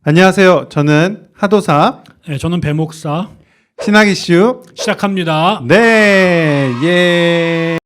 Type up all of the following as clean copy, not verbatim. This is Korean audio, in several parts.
안녕하세요. 저는 하도사 네, 저는 배 목사 신학 이슈 시작합니다. 네, 예.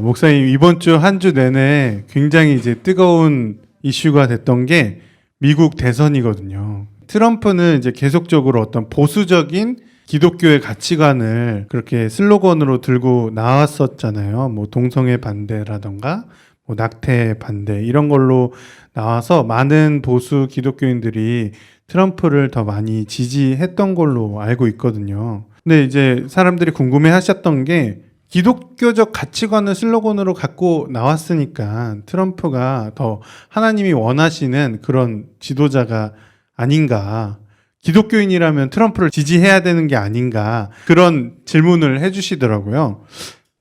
목사님 이번 주 한 주 내내 굉장히 이제 뜨거운 이슈가 됐던 게 미국 대선이거든요. 트럼프는 이제 계속적으로 어떤 보수적인 기독교의 가치관을 그렇게 슬로건으로 들고 나왔었잖아요. 뭐 동성애 반대라던가 뭐 낙태 반대 이런 걸로 나와서 많은 보수 기독교인들이 트럼프를 더 많이 지지했던 걸로 알고 있거든요. 근데 이제 사람들이 궁금해 하셨던 게 기독교적 가치관을 슬로건으로 갖고 나왔으니까 트럼프가 더 하나님이 원하시는 그런 지도자가 아닌가. 기독교인이라면 트럼프를 지지해야 되는 게 아닌가. 그런 질문을 해주시더라고요.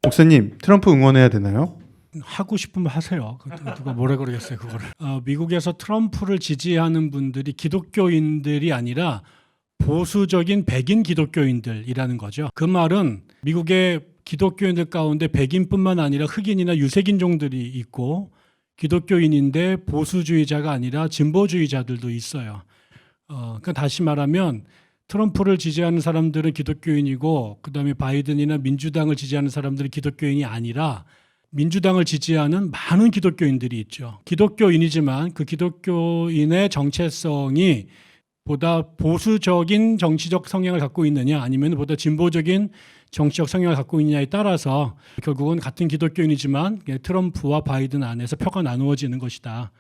목사님, 트럼프 응원해야 되나요? 하고 싶으면 하세요. 누가 뭐라 그러겠어요, 그거를. 미국에서 트럼프를 지지하는 분들이 기독교인들이 아니라 보수적인 백인 기독교인들이라는 거죠. 그 말은 미국의 기독교인들 가운데 백인뿐만 아니라 흑인이나 유색인종들이 있고 기독교인인데 보수주의자가 아니라 진보주의자들도 있어요. 그러니까 다시 말하면 트럼프를 지지하는 사람들은 기독교인이고 그다음에 바이든이나 민주당을 지지하는 사람들은 기독교인이 아니라 민주당을 지지하는 많은 기독교인들이 있죠. 기독교인이지만 그 기독교인의 정체성이 보다 보수적인 정치적 성향을 갖고 있느냐 아니면 보다 진보적인 정치적 성향을 갖고 있느냐에 따라서 결국은 같은 기독교인이지만 트럼프와 바이든 안에서 표가 나누어지는 것이다.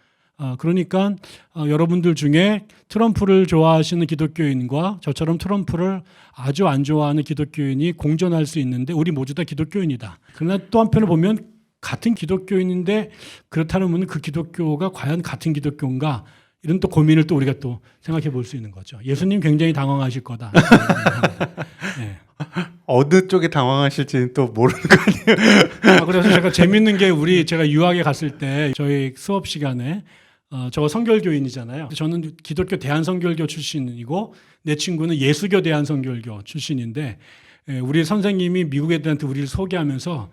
그러니까 여러분들 중에 트럼프를 좋아하시는 기독교인과 저처럼 트럼프를 아주 안 좋아하는 기독교인이 공존할 수 있는데 우리 모두 다 기독교인이다. 그러나 또 한편을 보면 같은 기독교인인데 그렇다면 그 기독교가 과연 같은 기독교인가? 이런 또 고민을 또 우리가 또 생각해 볼 수 있는 거죠. 예수님 굉장히 당황하실 거다. 네. 어느 쪽에 당황하실지는 또 모르는 거 아니에요? 그래서 제가 재밌는 게 제가 유학에 갔을 때 저희 수업 시간에 저 선결교인이잖아요. 저는 기독교 대한선결교 출신이고 내 친구는 예수교 대한선결교 출신인데 우리 선생님이 미국 애들한테 우리를 소개하면서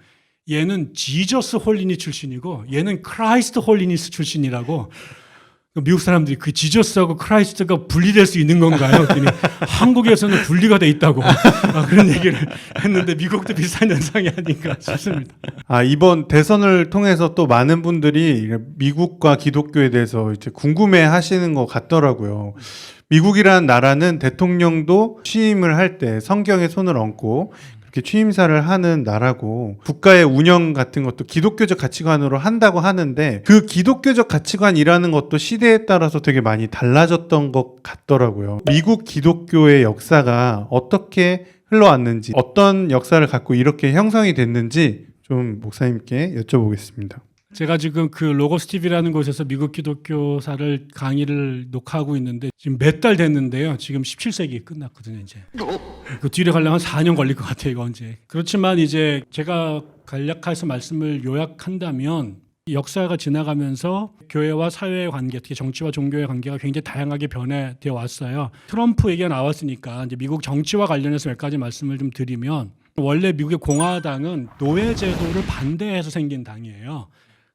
얘는 지저스 홀리니 출신이고 얘는 크라이스트 홀리니스 출신이라고. 미국 사람들이 그 지저스하고 크라이스트가 분리될 수 있는 건가요? 그랬더니 한국에서는 분리가 돼 있다고 그런 얘기를 했는데 미국도 비슷한 현상이 아닌가 싶습니다. 이번 대선을 통해서 또 많은 분들이 미국과 기독교에 대해서 이제 궁금해 하시는 것 같더라고요. 미국이라는 나라는 대통령도 취임을 할 때 성경에 손을 얹고 그렇게 취임사를 하는 나라고 국가의 운영 같은 것도 기독교적 가치관으로 한다고 하는데 그 기독교적 가치관이라는 것도 시대에 따라서 되게 많이 달라졌던 것 같더라고요. 미국 기독교의 역사가 어떻게 흘러왔는지 어떤 역사를 갖고 이렇게 형성이 됐는지 좀 목사님께 여쭤보겠습니다. 제가 지금 그 로고스 TV라는 곳에서 미국 기독교사를 강의를 녹화하고 있는데 지금 몇 달 됐는데요. 지금 17세기 끝났거든요, 이제. 그 뒤로 가려면 한 4년 걸릴 것 같아요, 이거 언제. 그렇지만 이제 제가 간략해서 말씀을 요약한다면 역사가 지나가면서 교회와 사회의 관계, 특히 정치와 종교의 관계가 굉장히 다양하게 변화되어 왔어요. 트럼프 얘기가 나왔으니까 이제 미국 정치와 관련해서 몇 가지 말씀을 좀 드리면 원래 미국의 공화당은 노예제도를 반대해서 생긴 당이에요.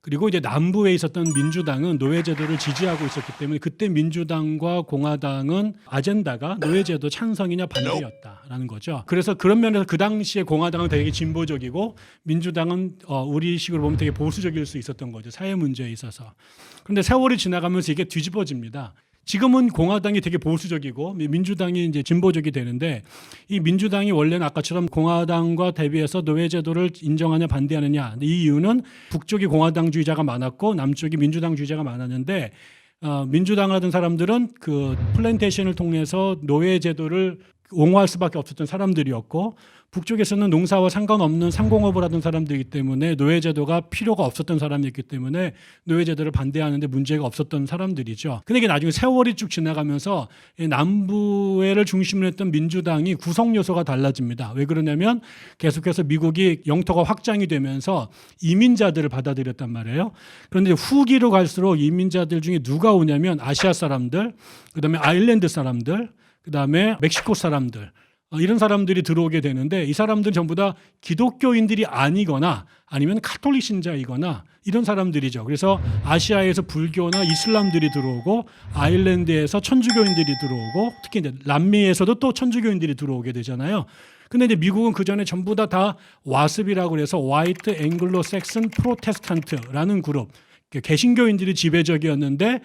그리고 이제 남부에 있었던 민주당은 노예제도를 지지하고 있었기 때문에 그때 민주당과 공화당은 아젠다가 노예제도 찬성이냐 반대였다라는 거죠. 그래서 그런 면에서 그 당시에 공화당은 되게 진보적이고 민주당은 우리식으로 보면 되게 보수적일 수 있었던 거죠. 사회 문제에 있어서. 그런데 세월이 지나가면서 이게 뒤집어집니다. 지금은 공화당이 되게 보수적이고 민주당이 이제 진보적이 되는데 이 민주당이 원래는 아까처럼 공화당과 대비해서 노예제도를 인정하냐 반대하느냐 이 이유는 북쪽이 공화당주의자가 많았고 남쪽이 민주당주의자가 많았는데 민주당을 하던 사람들은 그 플랜테이션을 통해서 노예제도를 옹호할 수밖에 없었던 사람들이었고 북쪽에서는 농사와 상관없는 상공업을 하던 사람들이기 때문에 노예제도가 필요가 없었던 사람이었기 때문에 노예제도를 반대하는데 문제가 없었던 사람들이죠. 근데 이게 나중에 세월이 쭉 지나가면서 남부를 중심으로 했던 민주당이 구성 요소가 달라집니다. 왜 그러냐면 계속해서 미국이 영토가 확장이 되면서 이민자들을 받아들였단 말이에요. 그런데 후기로 갈수록 이민자들 중에 누가 오냐면 아시아 사람들, 그다음에 아일랜드 사람들, 그다음에 멕시코 사람들, 이런 사람들이 들어오게 되는데 이 사람들은 전부 다 기독교인들이 아니거나 아니면 가톨릭 신자이거나 이런 사람들이죠. 그래서 아시아에서 불교나 이슬람들이 들어오고 아일랜드에서 천주교인들이 들어오고 특히 이제 남미에서도 또 천주교인들이 들어오게 되잖아요. 근데 이제 미국은 그 전에 전부 다 와스비라고 그래서 화이트 앵글로 섹슨 프로테스탄트라는 그룹 개신교인들이 지배적이었는데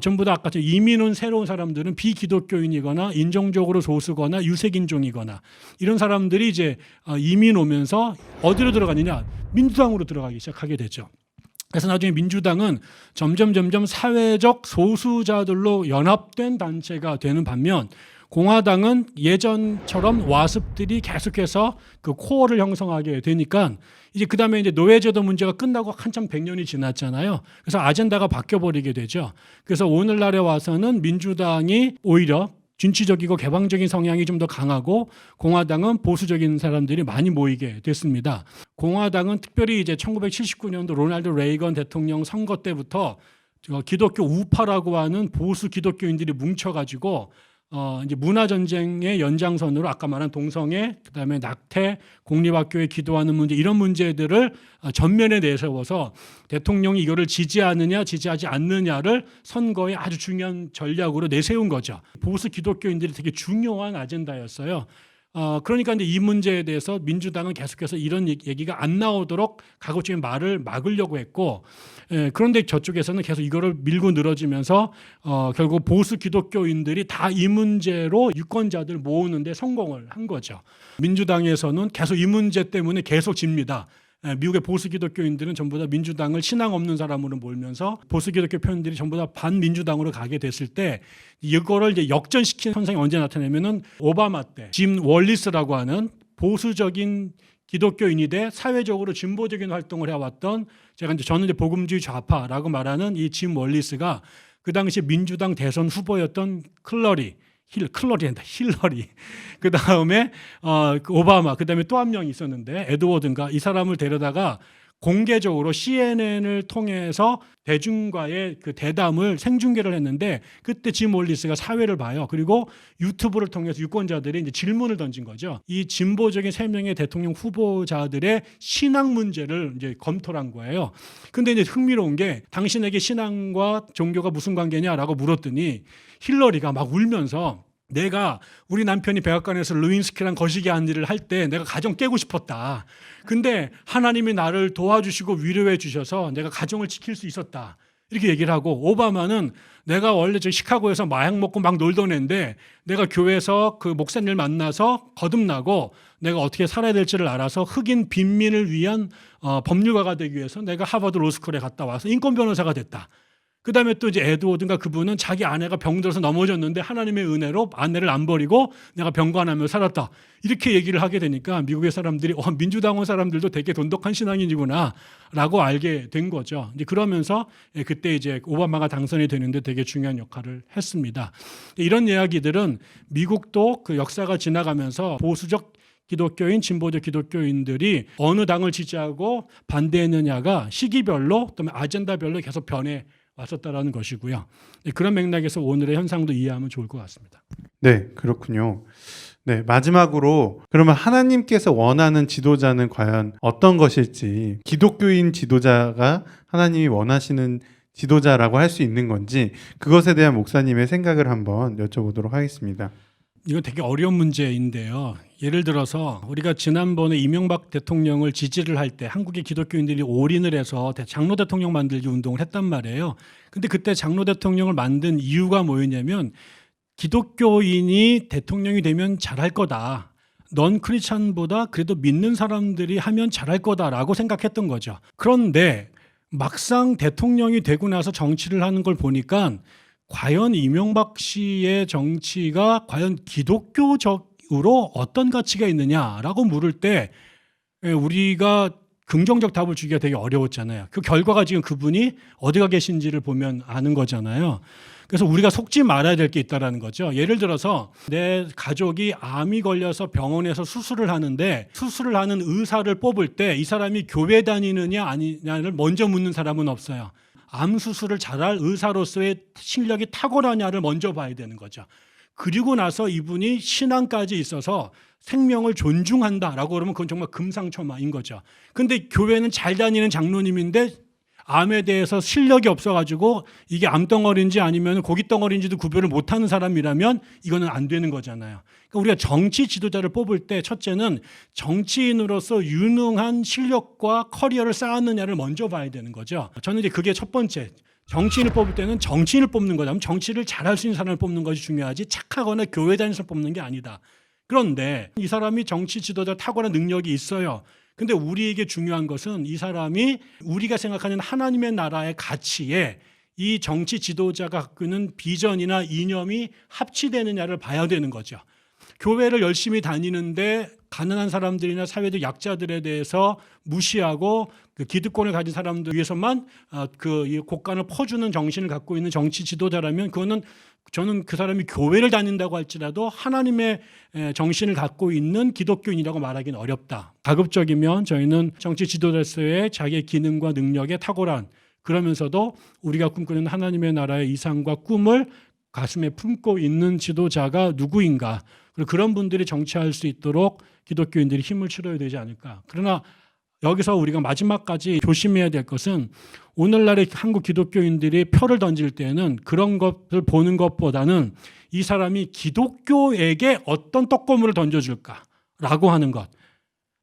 전부 다 아까 이민 온 새로운 사람들은 비기독교인이거나 인종적으로 소수거나 유색인종이거나 이런 사람들이 이제 이민 오면서 어디로 들어가느냐 민주당으로 들어가기 시작하게 되죠. 그래서 나중에 민주당은 점점 사회적 소수자들로 연합된 단체가 되는 반면 공화당은 예전처럼 와습들이 계속해서 그 코어를 형성하게 되니까 이제 그다음에 이제 노예제도 문제가 끝나고 한참 100년이 지났잖아요. 그래서 아젠다가 바뀌어 버리게 되죠. 그래서 오늘날에 와서는 민주당이 오히려 진취적이고 개방적인 성향이 좀 더 강하고 공화당은 보수적인 사람들이 많이 모이게 됐습니다. 공화당은 특별히 이제 1979년도 로널드 레이건 대통령 선거 때부터 기독교 우파라고 하는 보수 기독교인들이 뭉쳐가지고 이제 문화 전쟁의 연장선으로 아까 말한 동성애, 그다음에 낙태, 공립학교에 기도하는 문제 이런 문제들을 전면에 내세워서 대통령이 이거를 지지하느냐 지지하지 않느냐를 선거에 아주 중요한 전략으로 내세운 거죠. 보수 기독교인들이 되게 중요한 아젠다였어요. 그러니까 이제 이 문제에 대해서 민주당은 계속해서 이런 얘기가 안 나오도록 가급적인 말을 막으려고 했고, 그런데 저쪽에서는 계속 이거를 밀고 늘어지면서 결국 보수 기독교인들이 다 이 문제로 유권자들 모으는데 성공을 한 거죠. 민주당에서는 계속 이 문제 때문에 계속 집니다. 미국의 보수 기독교인들은 전부 다 민주당을 신앙 없는 사람으로 몰면서 보수 기독교 표현들이 전부 다 반민주당으로 가게 됐을 때 이거를 이제 역전시킨 현상이 언제 나타나면은 오바마 때 짐 월리스라고 하는 보수적인 기독교인이 돼 사회적으로 진보적인 활동을 해왔던 저는 이제 복음주의 좌파라고 말하는 이 짐 월리스가 그 당시 민주당 대선 후보였던 힐러리 그 다음에 오바마 그 다음에 또 한 명 있었는데 에드워드인가 이 사람을 데려다가 공개적으로 CNN을 통해서 대중과의 그 대담을 생중계를 했는데 그때 짐 월리스가 사회를 봐요. 그리고 유튜브를 통해서 유권자들이 이제 질문을 던진 거죠. 이 진보적인 3명의 대통령 후보자들의 신앙 문제를 이제 검토를 한 거예요. 근데 이제 흥미로운 게 당신에게 신앙과 종교가 무슨 관계냐라고 물었더니 힐러리가 막 울면서 내가 우리 남편이 백악관에서 루인스키랑 거시기 한 일을 할 때 내가 가정 깨고 싶었다. 근데 하나님이 나를 도와주시고 위로해 주셔서 내가 가정을 지킬 수 있었다. 이렇게 얘기를 하고 오바마는 내가 원래 저 시카고에서 마약 먹고 막 놀던 애인데 내가 교회에서 그 목사님을 만나서 거듭나고 내가 어떻게 살아야 될지를 알아서 흑인 빈민을 위한 법률가가 되기 위해서 내가 하버드 로스쿨에 갔다 와서 인권 변호사가 됐다. 그 다음에 또 이제 에드워드인가 그분은 자기 아내가 병들어서 넘어졌는데 하나님의 은혜로 아내를 안 버리고 내가 병관하며 살았다. 이렇게 얘기를 하게 되니까 미국의 사람들이 민주당원 사람들도 되게 돈독한 신앙인이구나 라고 알게 된 거죠. 이제 그러면서 그때 이제 오바마가 당선이 되는데 되게 중요한 역할을 했습니다. 이런 이야기들은 미국도 그 역사가 지나가면서 보수적 기독교인, 진보적 기독교인들이 어느 당을 지지하고 반대했느냐가 시기별로 또는 아젠다별로 계속 변해 왔었다라는 것이고요. 그런 맥락에서 오늘의 현상도 이해하면 좋을 것 같습니다. 네, 그렇군요. 네, 마지막으로 그러면 하나님께서 원하는 지도자는 과연 어떤 것일지, 기독교인 지도자가 하나님이 원하시는 지도자라고 할 수 있는 건지 그것에 대한 목사님의 생각을 한번 여쭤보도록 하겠습니다. 이건 되게 어려운 문제인데요. 예를 들어서 우리가 지난번에 이명박 대통령을 지지를 할 때 한국의 기독교인들이 올인을 해서 장로 대통령 만들기 운동을 했단 말이에요. 근데 그때 장로 대통령을 만든 이유가 뭐였냐면 기독교인이 대통령이 되면 잘할 거다. 넌 크리스찬보다 그래도 믿는 사람들이 하면 잘할 거다라고 생각했던 거죠. 그런데 막상 대통령이 되고 나서 정치를 하는 걸 보니까 과연 이명박 씨의 정치가 과연 기독교적으로 어떤 가치가 있느냐라고 물을 때 우리가 긍정적 답을 주기가 되게 어려웠잖아요. 그 결과가 지금 그분이 어디가 계신지를 보면 아는 거잖아요. 그래서 우리가 속지 말아야 될 게 있다는 거죠. 예를 들어서 내 가족이 암이 걸려서 병원에서 수술을 하는데 수술을 하는 의사를 뽑을 때 이 사람이 교회 다니느냐 아니냐를 먼저 묻는 사람은 없어요. 암 수술을 잘할 의사로서의 실력이 탁월하냐를 먼저 봐야 되는 거죠. 그리고 나서 이분이 신앙까지 있어서 생명을 존중한다라고 그러면 그건 정말 금상첨화인 거죠. 근데 교회는 잘 다니는 장로님인데 암에 대해서 실력이 없어가지고 이게 암덩어리인지 아니면 고깃덩어리인지도 구별을 못하는 사람이라면 이거는 안 되는 거잖아요. 그러니까 우리가 정치 지도자를 뽑을 때 첫째는 정치인으로서 유능한 실력과 커리어를 쌓았느냐를 먼저 봐야 되는 거죠. 저는 이제 그게 첫 번째. 정치인을 뽑을 때는 정치인을 뽑는 거다. 정치를 잘할 수 있는 사람을 뽑는 것이 중요하지 착하거나 교회 다니면서 뽑는 게 아니다. 그런데 이 사람이 정치 지도자 탁월한 능력이 있어요. 근데 우리에게 중요한 것은 이 사람이 우리가 생각하는 하나님의 나라의 가치에 이 정치 지도자가 갖고 있는 비전이나 이념이 합치되느냐를 봐야 되는 거죠. 교회를 열심히 다니는데 가난한 사람들이나 사회적 약자들에 대해서 무시하고 그 기득권을 가진 사람들 위해서만 이 곡간을 퍼주는 정신을 갖고 있는 정치 지도자라면 그거는 저는 그 사람이 교회를 다닌다고 할지라도 하나님의 정신을 갖고 있는 기독교인이라고 말하기는 어렵다. 가급적이면 저희는 정치 지도자로서의 자기의 기능과 능력에 탁월한 그러면서도 우리가 꿈꾸는 하나님의 나라의 이상과 꿈을 가슴에 품고 있는 지도자가 누구인가. 그리고 그런 분들이 정치할 수 있도록 기독교인들이 힘을 실어야 되지 않을까. 그러나 여기서 우리가 마지막까지 조심해야 될 것은 오늘날의 한국 기독교인들이 표를 던질 때는 그런 것을 보는 것보다는 이 사람이 기독교에게 어떤 떡고물을 던져줄까라고 하는 것.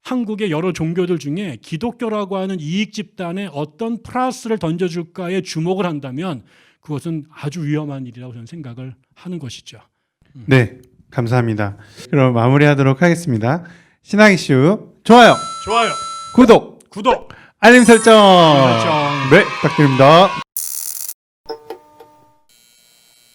한국의 여러 종교들 중에 기독교라고 하는 이익 집단에 어떤 플러스를 던져줄까에 주목을 한다면 그것은 아주 위험한 일이라고 저는 생각을 하는 것이죠. 네, 감사합니다. 그럼 마무리하도록 하겠습니다. 신앙 이슈 좋아요, 좋아요. 구독, 구독. 알림 설정. 설정. 네, 부탁드립니다.